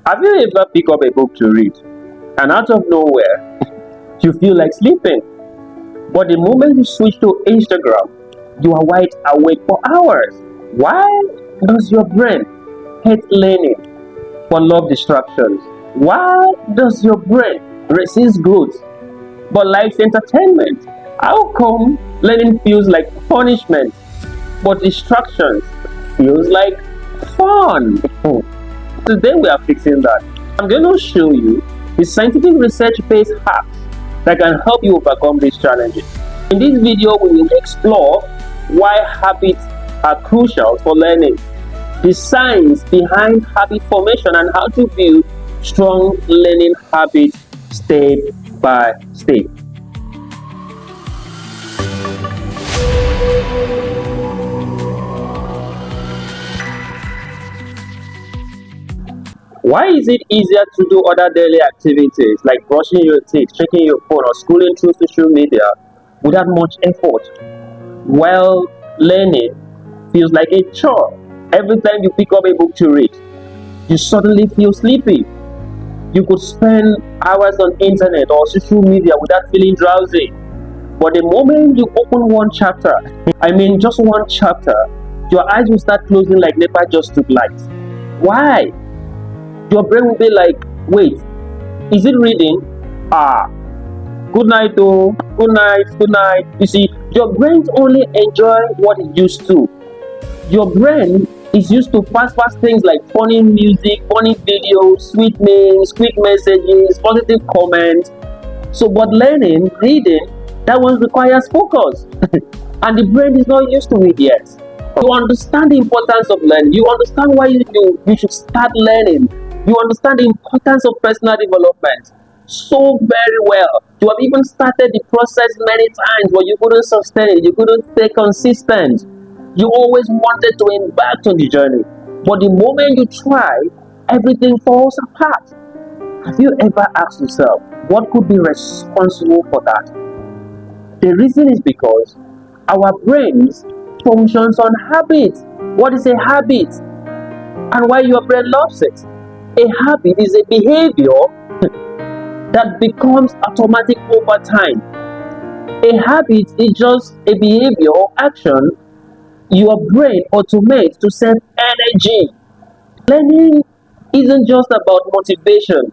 Have you ever picked up a book to read and out of nowhere you feel like sleeping? But the moment you switch to Instagram, you are wide awake for hours. Why does your brain hate learning but love distractions? Why does your brain resist growth but likes entertainment? How come learning feels like punishment but distractions feels like fun? Today we are fixing that. I'm going to show you the scientific research-based hacks that can help you overcome these challenges. In this video, we will explore why habits are crucial for learning, the science behind habit formation, and how to build strong learning habits step by step. Why is it easier to do other daily activities like brushing your teeth, checking your phone, or scrolling through social media without much effort, while learning feels like a chore? Every time you pick up a book to read, you suddenly feel sleepy. You could spend hours on internet or social media without feeling drowsy. But the moment you open one chapter, just one chapter, your eyes will start closing like NEPA just took light. Why? Your brain will be like, wait, is it reading? Good night though, good night. You see, your brain only enjoy what it used to. Your brain is used to fast things like funny music, funny videos, sweet memes, quick messages, positive comments. So, but learning, reading, that one requires focus. And the brain is not used to it yet. You understand the importance of learning. You understand why you should start learning. You understand the importance of personal development so very well. You have even started the process many times, but you couldn't sustain it. You couldn't stay consistent. You always wanted to embark on the journey. But the moment you try, everything falls apart. Have you ever asked yourself, what could be responsible for that? The reason is because our brains functions on habit. What is a habit? And why your brain loves it? A habit is a behavior that becomes automatic over time. A habit is just a behavior or action your brain automates to save energy. Learning isn't just about motivation.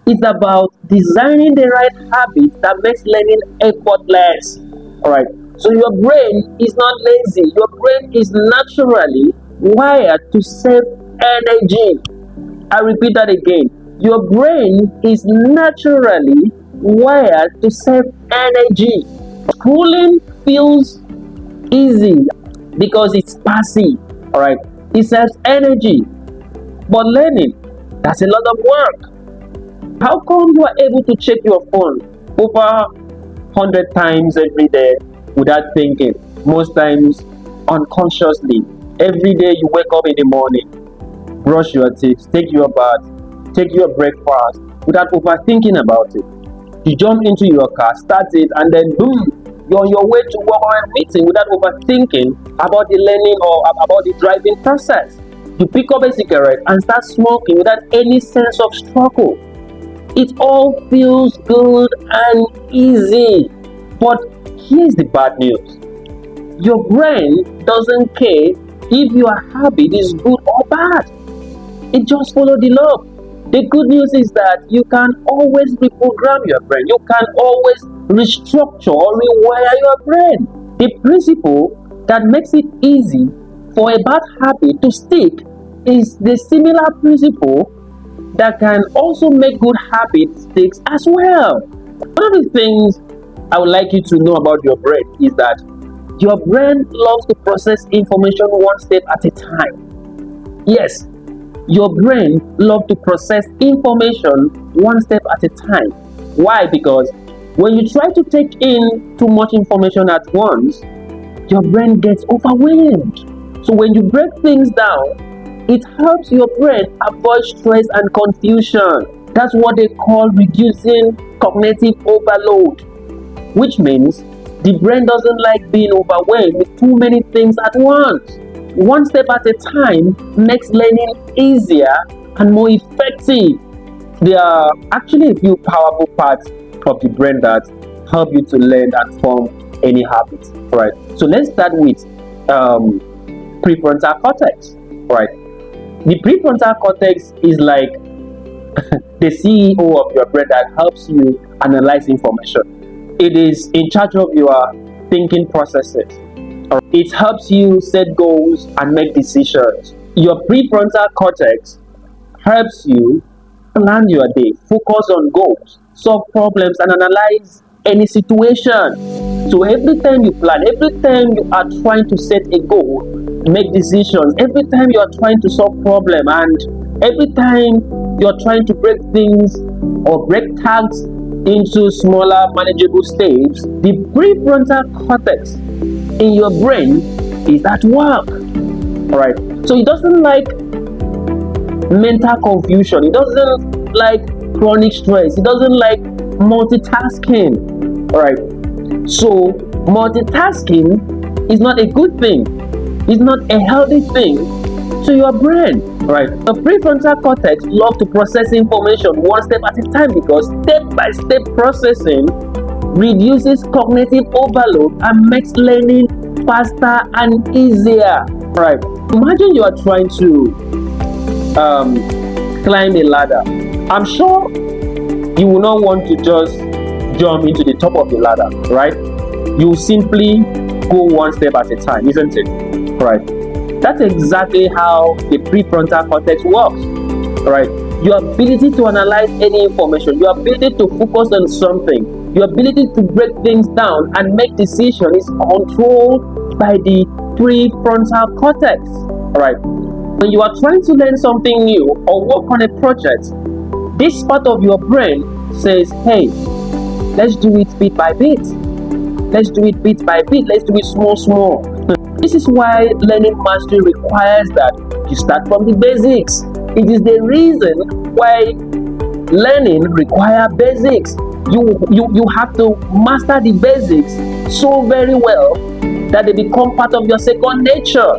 It's about designing the right habit that makes learning effortless. Alright, so your brain is not lazy. Your brain is naturally wired to save energy. I repeat that again. Your brain is naturally wired to save energy. Scrolling feels easy because it's passive. Alright, it saves energy. But learning, that's a lot of work. How come you are able to check your phone over 100 times every day without thinking? Most times unconsciously. Every day you wake up in the morning, brush your teeth, take your bath, take your breakfast without overthinking about it. You jump into your car, start it, and then boom, you're on your way to work or a meeting without overthinking about the learning or about the driving process. You pick up a cigarette and start smoking without any sense of struggle. It all feels good and easy. But here's the bad news. Your brain doesn't care if your habit is good or bad. It just follows the law. The good news is that you can always reprogram your brain. You can always restructure or rewire your brain. The principle that makes it easy for a bad habit to stick is the similar principle that can also make good habits stick as well. One of the things I would like you to know about your brain is that your brain loves to process information one step at a time. Yes, your brain loves to process information one step at a time. Why? Because when you try to take in too much information at once, your brain gets overwhelmed. So when you break things down, it helps your brain avoid stress and confusion. That's what they call reducing cognitive overload, which means the brain doesn't like being overwhelmed with too many things at once. One step at a time makes learning easier and more effective. There are actually a few powerful parts of the brain that help you to learn and form any habit, right? So let's start with prefrontal cortex, right? The prefrontal cortex is like the CEO of your brain that helps you analyze information. It is in charge of your thinking processes. It helps you set goals and make decisions. Your prefrontal cortex helps you plan your day, focus on goals, solve problems, and analyze any situation. So every time you plan, every time you are trying to set a goal, make decisions, every time you are trying to solve problem, and every time you are trying to break things or break tasks into smaller manageable steps, the prefrontal cortex in your brain is at work. Alright, so it doesn't like mental confusion, it doesn't like chronic stress, it doesn't like multitasking. Alright, so multitasking is not a good thing, it's not a healthy thing to your brain. Right. The prefrontal cortex loves to process information one step at a time because step-by-step processing reduces cognitive overload and makes learning faster and easier. Right. Imagine you are trying to climb a ladder. I'm sure you will not want to just jump into the top of the ladder, right? You simply go one step at a time, isn't it? Right. That's exactly how the prefrontal cortex works, right? Your ability to analyze any information, your ability to focus on something, your ability to break things down and make decisions is controlled by the prefrontal cortex, right? When you are trying to learn something new or work on a project, this part of your brain says, hey, let's do it bit by bit. Let's do it bit by bit. Let's do it small. This is why learning mastery requires that you start from the basics. It is the reason why learning requires basics. You have to master the basics so very well that they become part of your second nature.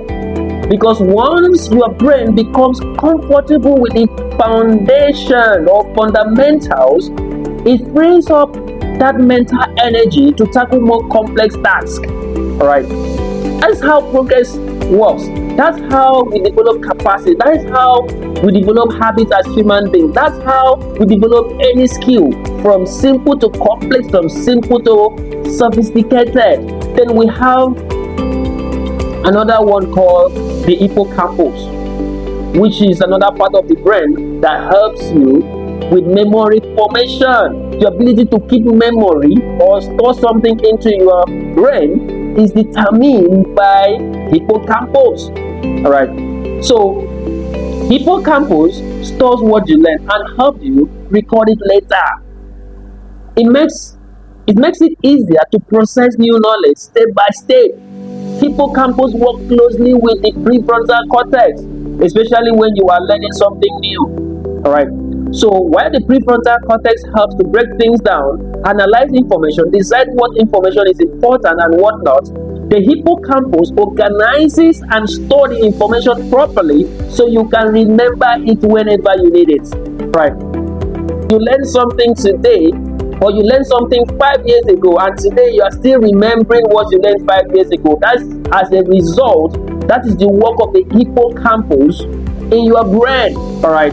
Because once your brain becomes comfortable with the foundation or fundamentals, it frees up that mental energy to tackle more complex tasks. Alright. That's how progress works. That's how we develop capacity. That is how we develop habits as human beings. That's how we develop any skill, from simple to complex, from simple to sophisticated. Then we have another one called the hippocampus, which is another part of the brain that helps you with memory formation. Your ability to keep memory or store something into your brain is determined by hippocampus. Alright, so hippocampus stores what you learn and helps you record it later. It makes it easier to process new knowledge step by step. Hippocampus works closely with the prefrontal cortex, especially when you are learning something new. Alright, so while the prefrontal cortex helps to break things down, analyze information, decide what information is important and what not, the hippocampus organizes and stores the information properly so you can remember it whenever you need it. Right? You learn something today, or you learned something 5 years ago, and today you are still remembering what you learned 5 years ago. That's as a result, that is the work of the hippocampus in your brain. Alright.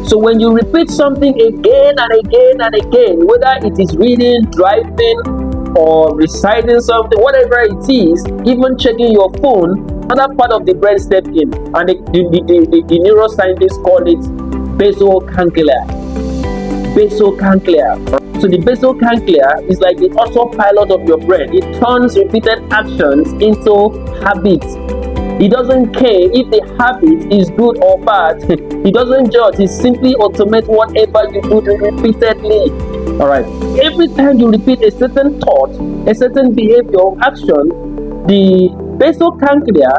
So when you repeat something again and again and again, whether it is reading, driving, or reciting something, whatever it is, even checking your phone, another part of the brain steps in, and the neuroscientists call it basal ganglia. Basal ganglia. So the basal ganglia is like the autopilot of your brain. It turns repeated actions into habits. It doesn't care if the habit is good or bad. It doesn't judge. It simply automates whatever you do repeatedly. Alright. Every time you repeat a certain thought, a certain behavior or action, the basal ganglia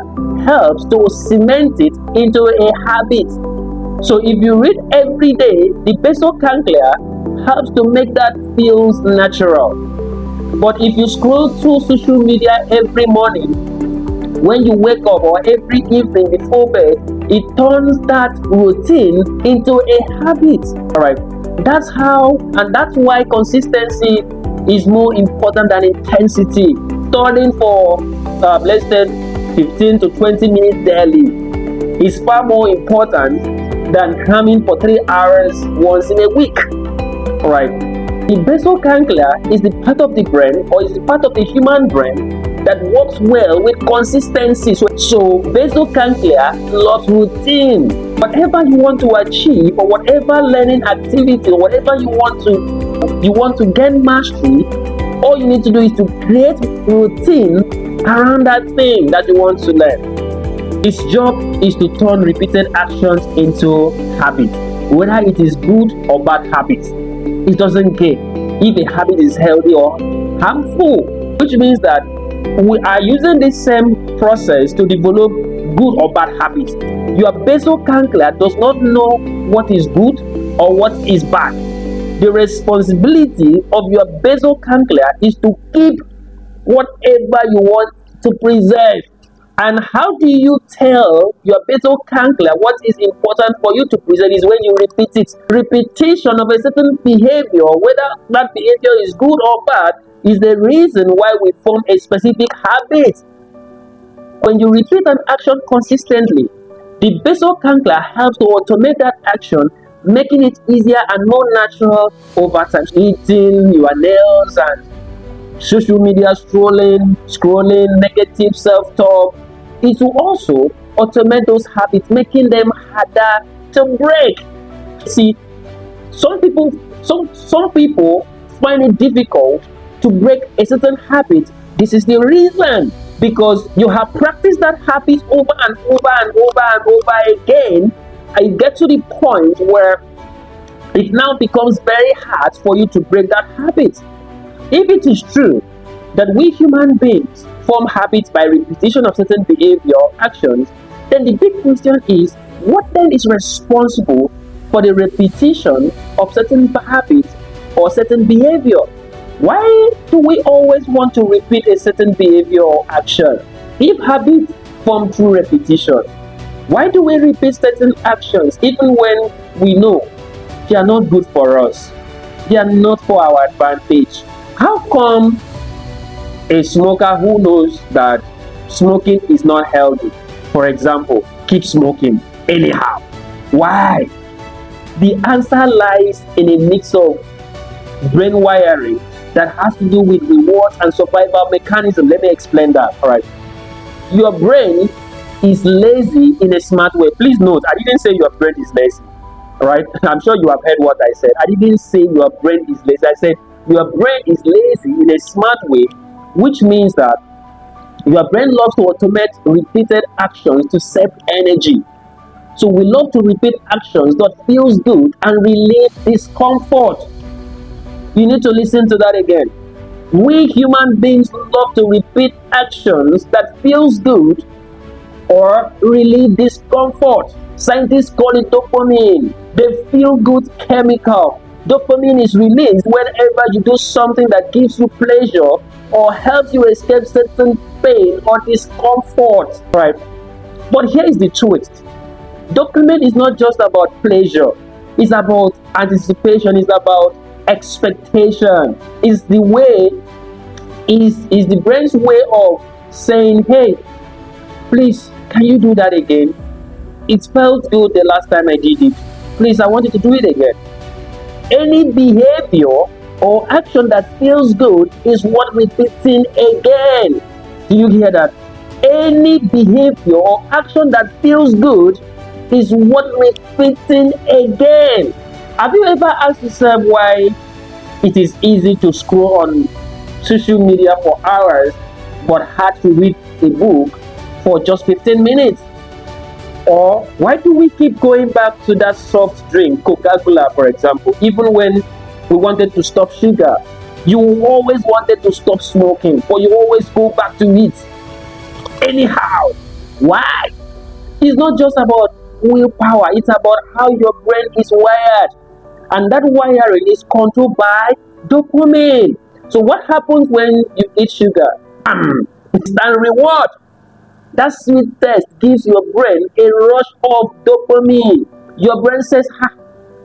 helps to cement it into a habit. So if you read every day, the basal ganglia helps to make that feels natural. But if you scroll through social media every morning, when you wake up, or every evening before bed, it turns that routine into a habit. All right, that's how, and that's why consistency is more important than intensity. Studying for let's say 15 to 20 minutes daily is far more important than cramming for 3 hours once in a week. All right, the basal ganglia is the part of the brain, or is the part of the human brain that works well with consistency. So basal ganglia loves routine. Whatever you want to achieve, or whatever learning activity, or whatever you want to gain mastery, all you need to do is to create routine around that thing that you want to learn. Its job is to turn repeated actions into habits, whether it is good or bad habits. It doesn't care if a habit is healthy or harmful, which means that we are using this same process to develop good or bad habits. Your basal ganglia does not know what is good or what is bad. The responsibility of your basal ganglia is to keep whatever you want to preserve. And how do you tell your basal ganglia what is important for you to preserve? Is when you repeat it. Repetition of a certain behavior, whether that behavior is good or bad, is the reason why we form a specific habit. When you repeat an action consistently, the basal ganglia helps to automate that action, making it easier and more natural over time. Eating your nails and social media scrolling, negative self-talk. It will also automate those habits, making them harder to break. See, some people find it difficult to break a certain habit. This is the reason, because you have practiced that habit over and over and over and over again, and you get to the point where it now becomes very hard for you to break that habit. If it is true that we human beings form habits by repetition of certain behavior or actions, then the big question is, what then is responsible for the repetition of certain habits or certain behavior? Why do we always want to repeat a certain behavior or action? If habits form through repetition, why do we repeat certain actions even when we know they are not good for us? They are not for our advantage. How come a smoker who knows that smoking is not healthy, for example, keeps smoking anyhow? Why? The answer lies in a mix of brain wiring that has to do with rewards and survival mechanism. Let me explain that. All right. Your brain is lazy in a smart way. Please note, I didn't say your brain is lazy. All right. I'm sure you have heard what I said. I didn't say your brain is lazy. I said your brain is lazy in a smart way, which means that your brain loves to automate repeated actions to save energy. So we love to repeat actions that feels good and relieve discomfort. You need to listen to that again. We human beings love to repeat actions that feels good or relieve discomfort. Scientists call it dopamine, the feel good chemical. Dopamine is released whenever you do something that gives you pleasure or helps you escape certain pain or discomfort. Right? But here is the twist. Dopamine is not just about pleasure. It's about anticipation. It's about expectation. Is the brain's way of saying, hey, please, can you do that again? It felt good the last time I did it. Please, I want you to do it again. Any behavior or action that feels good is what repeating again. Do you hear that? Any behavior or action that feels good is what repeating again. Have you ever asked yourself why it is easy to scroll on social media for hours but hard to read a book for just 15 minutes? Or why do we keep going back to that soft drink, Coca-Cola for example, even when we wanted to stop sugar? You always wanted to stop smoking, but you always go back to it anyhow. Why? It's not just about willpower, it's about how your brain is wired, and that wiring is controlled by dopamine. So what happens when you eat sugar? Instant reward. That sweet taste gives your brain a rush of dopamine. Your brain says, ha,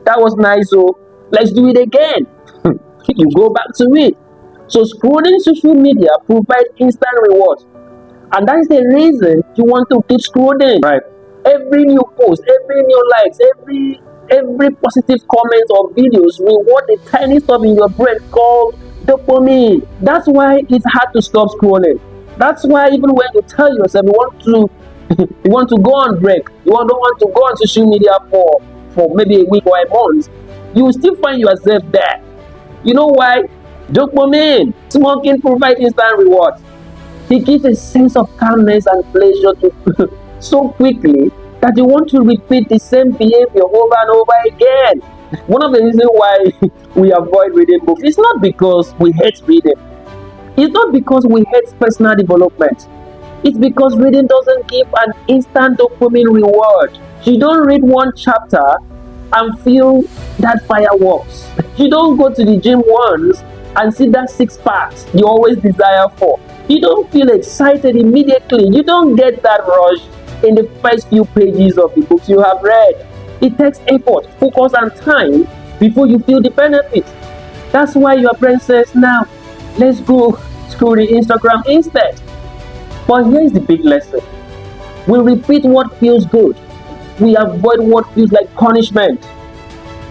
that was nice, so let's do it again. You go back to it. So scrolling social media provides instant rewards. And that is the reason you want to keep scrolling. Right. Every new post, every new likes, every positive comment or videos reward the tiny stuff in your brain called dopamine. That's why it's hard to stop scrolling. That's why even when you tell yourself you want to you want to go on break, don't want to go on social media for maybe a week or a month, you will still find yourself there. You know why? Dopamine. Smoking provides instant rewards. It gives a sense of calmness and pleasure to so quickly that you want to repeat the same behavior over and over again. One of the reasons why we avoid reading books is not because we hate reading. It's not because we hate personal development. It's because reading doesn't give an instant dopamine reward. You don't read one chapter and feel that fireworks. You don't go to the gym once and see that six packs you always desire for. You don't feel excited immediately. You don't get that rush in the first few pages of the books you have read. It takes effort, focus, and time before you feel the benefit. That's why your brain says, now, let's go scroll the Instagram instead. But here's the big lesson. We repeat what feels good. We avoid what feels like punishment.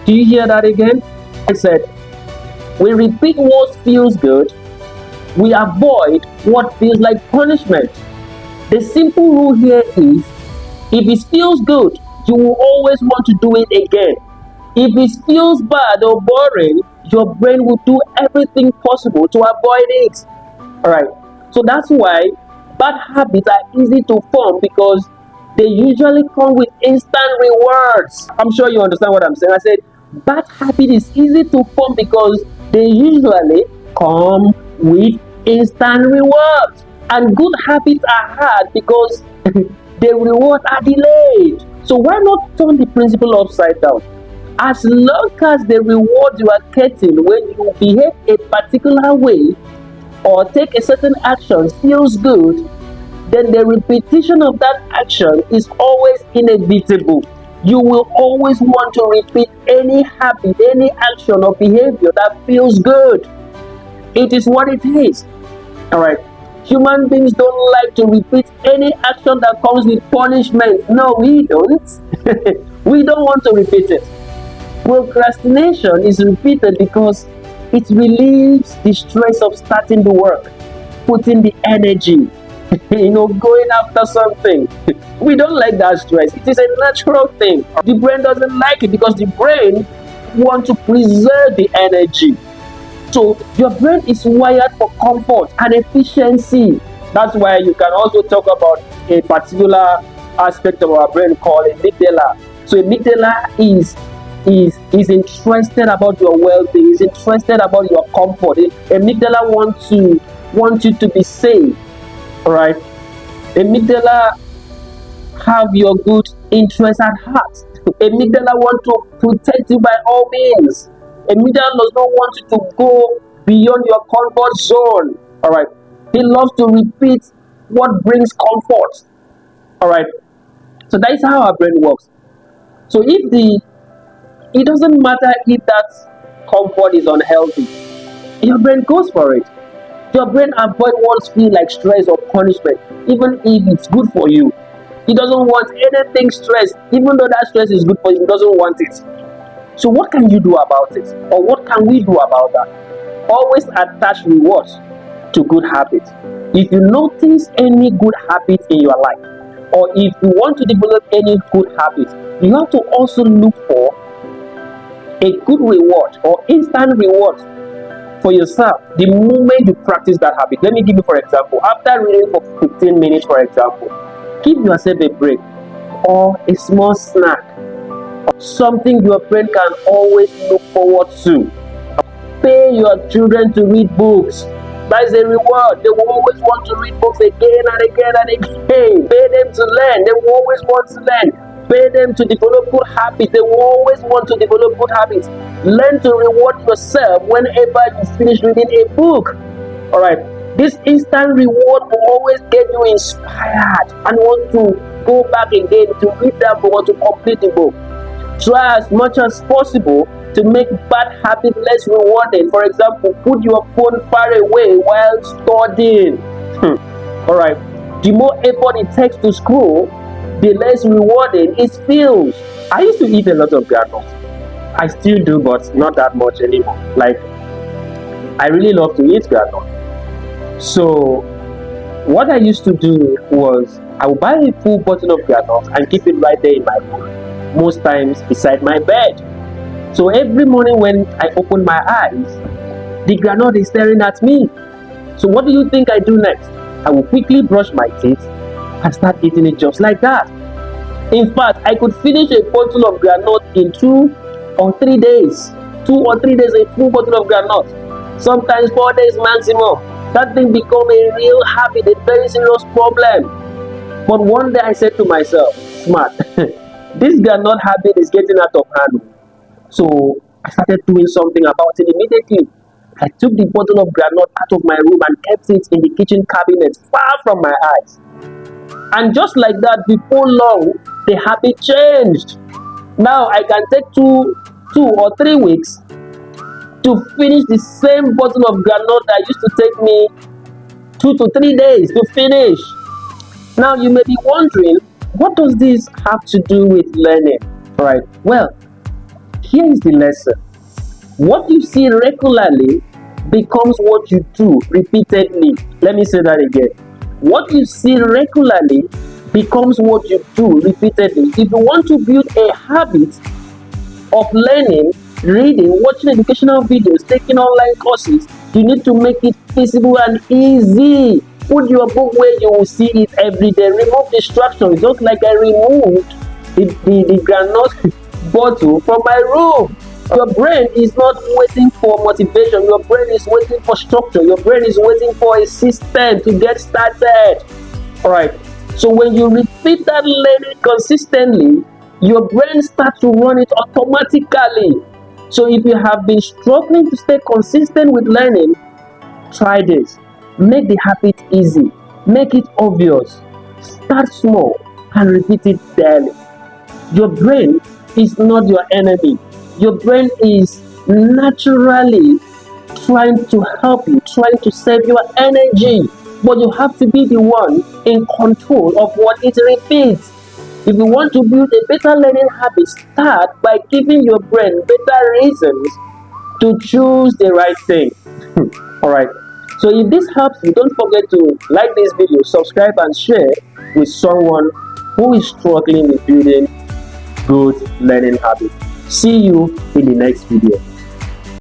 Do you hear that again? I said, we repeat what feels good. We avoid what feels like punishment. The simple rule here is, if it feels good, you will always want to do it again. If it feels bad or boring, your brain will do everything possible to avoid it. Alright, so that's why bad habits are easy to form, because they usually come with instant rewards. I'm sure you understand what I'm saying. I said bad habit is easy to form because they usually come with instant rewards. And good habits are hard because the rewards are delayed. So why not turn the principle upside down? As long as the reward you are getting when you behave a particular way or take a certain action feels good, then the repetition of that action is always inevitable. You will always want to repeat any habit, any action or behavior that feels good. It is what it is. Alright. Human beings don't like to repeat any action that comes with punishment. No, we don't. We don't want to repeat it. Procrastination is repeated because it relieves the stress of starting the work, putting the energy, going after something. We don't like that stress. It is a natural thing. The brain doesn't like it because the brain wants to preserve the energy. So your brain is wired for comfort and efficiency. That's why you can also talk about a particular aspect of our brain called amygdala. So amygdala is interested about your well-being, is interested about your comfort. Amygdala wants you to be safe. Alright? Amygdala have your good interest at heart. Amygdala want to protect you by all means. Amygdala does not want you to go beyond your comfort zone. Alright? He loves to repeat what brings comfort. Alright? So that is how our brain works. So it doesn't matter if that comfort is unhealthy, your brain goes for it. Your brain avoids what feels like stress or punishment, even if it's good for you. It doesn't want anything stress, even though that stress is good for you, it doesn't want it. So what can you do about it? Or what can we do about that? Always attach rewards to good habits. If you notice any good habit in your life, or if you want to develop any good habit, you have to also look for a good reward or instant reward for yourself the moment you practice that habit. Let me give you, for example, after reading for 15 minutes, for example, give yourself a break or a small snack, or something your brain can always look forward to. Pay your children to read books. That is a reward. They will always want to read books again and again and again. Pay them to learn. They will always want to learn. Pay them to develop good habits. They will always want to develop good habits. Learn to reward yourself whenever you finish reading a book. Alright. This instant reward will always get you inspired and want to go back again to read that book or to complete the book. Try as much as possible to make bad habits less rewarding. For example, put your phone far away while studying. Alright, the more effort it takes to scroll, the less rewarding it feels. I used to eat a lot of granules. I still do, but not that much anymore. Like, I really love to eat granule. So what I used to do was I would buy a full bottle of granules and keep it right there in my room, most times beside my bed. So every morning when I open my eyes, the granule is staring at me. So what do you think I do next? I will quickly brush my teeth and start eating it just like that. In fact, I could finish a bottle of granule in 2 or 3 days. 2 or 3 days, a full bottle of granule. Sometimes 4 days maximum. That thing become a real habit, a very serious problem. But one day I said to myself, smart, this granule habit is getting out of hand. So I started doing something about it immediately. I took the bottle of granule out of my room and kept it in the kitchen cabinet far from my eyes. And just like that, before long, the habit changed. Now I can take 2 or 3 weeks to finish the same bottle of granule that used to take me 2 to 3 days to finish. Now you may be wondering, what does this have to do with learning? Right? Well, here is the lesson. What you see regularly becomes what you do repeatedly. Let me say that again. What you see regularly becomes what you do repeatedly. If you want to build a habit of learning, reading, watching educational videos, taking online courses, you need to make it feasible and easy. Put your book where you will see it every day. Remove distractions, just like I removed the granule bottle from my room. Your brain is not waiting for motivation. Your brain is waiting for structure. Your brain is waiting for a system to get started. Alright, so when you repeat that learning consistently, your brain starts to run it automatically. So if you have been struggling to stay consistent with learning, try this. Make the habit easy. Make it obvious. Start small and repeat it daily. Your brain is not your enemy. Your brain is naturally trying to help you, trying to save your energy. But you have to be the one in control of what it repeats. If you want to build a better learning habit, start by giving your brain better reasons to choose the right thing. Alright, so if this helps you, don't forget to like this video, subscribe and share with someone who is struggling with building good learning habits. See you in the next video.